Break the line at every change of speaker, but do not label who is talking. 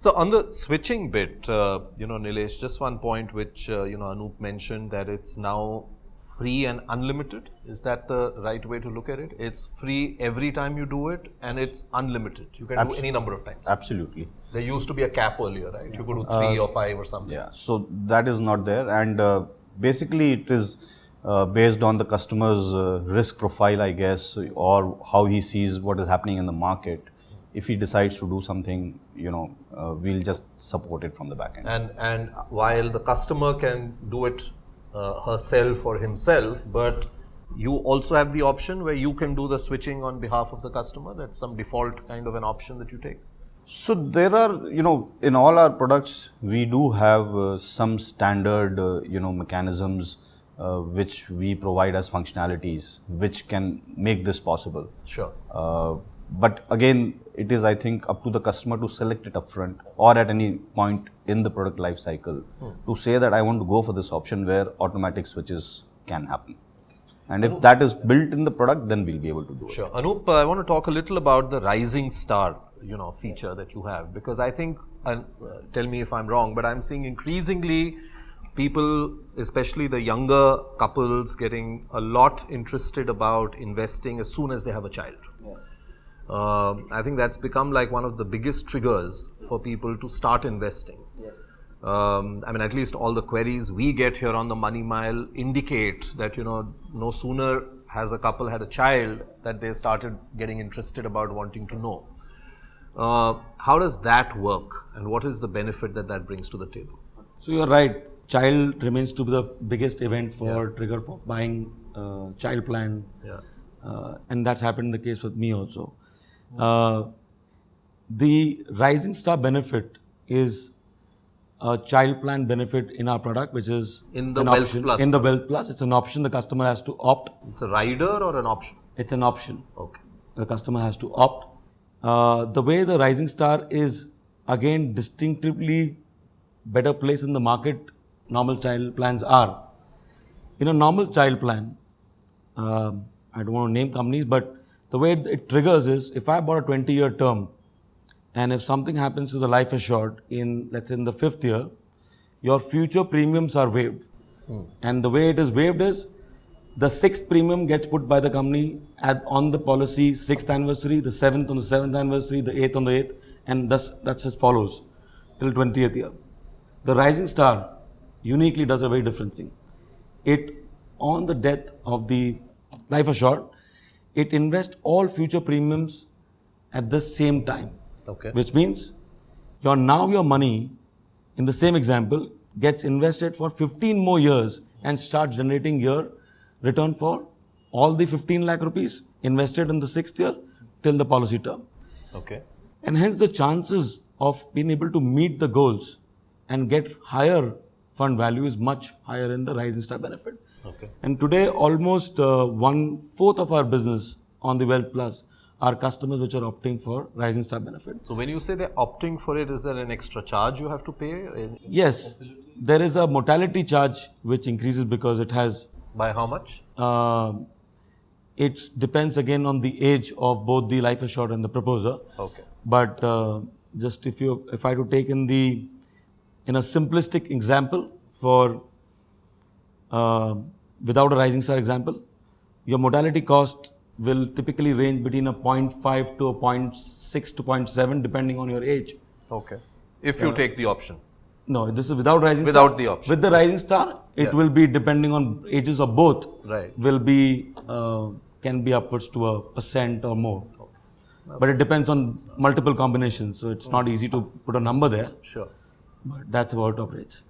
So on the switching bit, Nilesh, just one point which, Anup mentioned that it's now free and unlimited. Is that the right way to look at it? It's free every time you do it and it's unlimited. You can do any number of times.
Absolutely.
There used to be a cap earlier, right? You could do 3 or 5 or something.
Yeah, so that is not there, and basically it is based on the customer's risk profile, I guess, or how he sees what is happening in the market. If he decides to do something, we'll just support it from the back end.
And while the customer can do it herself or himself, but you also have the option where you can do the switching on behalf of the customer. That's some default kind of an option that you take.
So there are, in all our products, we do have some standard, mechanisms which we provide as functionalities, which can make this possible.
Sure.
But again, it is, I think, up to the customer to select it upfront or at any point in the product life cycle to say that I want to go for this option where automatic switches can happen. And if that is built in the product, then we'll be able to do it.
Sure. Anup, I want to talk a little about the rising star, feature that you have, because I think, and tell me if I'm wrong, but I'm seeing increasingly people, especially the younger couples, getting a lot interested about investing as soon as they have a child.
Yes.
I think that's become like one of the biggest triggers for people to start investing.
Yes.
At least all the queries we get here on the Money Mile indicate that, no sooner has a couple had a child that they started getting interested about wanting to know. How does that work, and what is the benefit that brings to the table?
So you're right. Child remains to be the biggest event for trigger for buying child plan.
Yeah.
And that's happened in the case with me also. The rising star benefit is a child plan benefit in our product, which is
in the
an
Wealth
option.
Plus.
In the Wealth Plus, it's an option. The customer has to opt.
It's a rider or an option?
It's an option.
Okay.
The customer has to opt. The way the rising star is again distinctively better place in the market normal child plans are. In a normal child plan, I don't want to name companies, but the way it triggers is if I bought a 20-year term and if something happens to the life assured in, let's say, in the 5th year, your future premiums are waived. And the way it is waived is the 6th premium gets put by the company on the policy 6th anniversary, the 7th on the 7th anniversary, the 8th on the 8th, and that's as follows till 20th year. The rising star uniquely does a very different thing. It, on the death of the life assured, it invests all future premiums at the same time.
Okay.
Which means your money, in the same example, gets invested for 15 more years and starts generating your return for all the 15 lakh rupees invested in the 6th year till the policy term.
Okay.
And hence the chances of being able to meet the goals and get higher fund value is much higher in the rising star benefit.
Okay.
And today, almost 1/4 of our business on the Wealth Plus are customers which are opting for rising star benefit.
So when you say they're opting for it, is there an extra charge you have to pay?
Yes, there is a mortality charge which increases because it has.
By how much?
It depends again on the age of both the life assured and the proposer.
Okay.
But just if I to take in a simplistic example for without a rising star example, your mortality cost will typically range between a 0.5 to a 0.6 to 0.7 depending on your age.
Okay. If you take the option.
No, this is without rising star.
Without the option.
With the rising star, it will be depending on ages of both.
Right.
Will be can be upwards to 1% or more. Okay. But it depends on multiple combinations, so it's not easy to put a number there.
Sure.
But that's how it operates.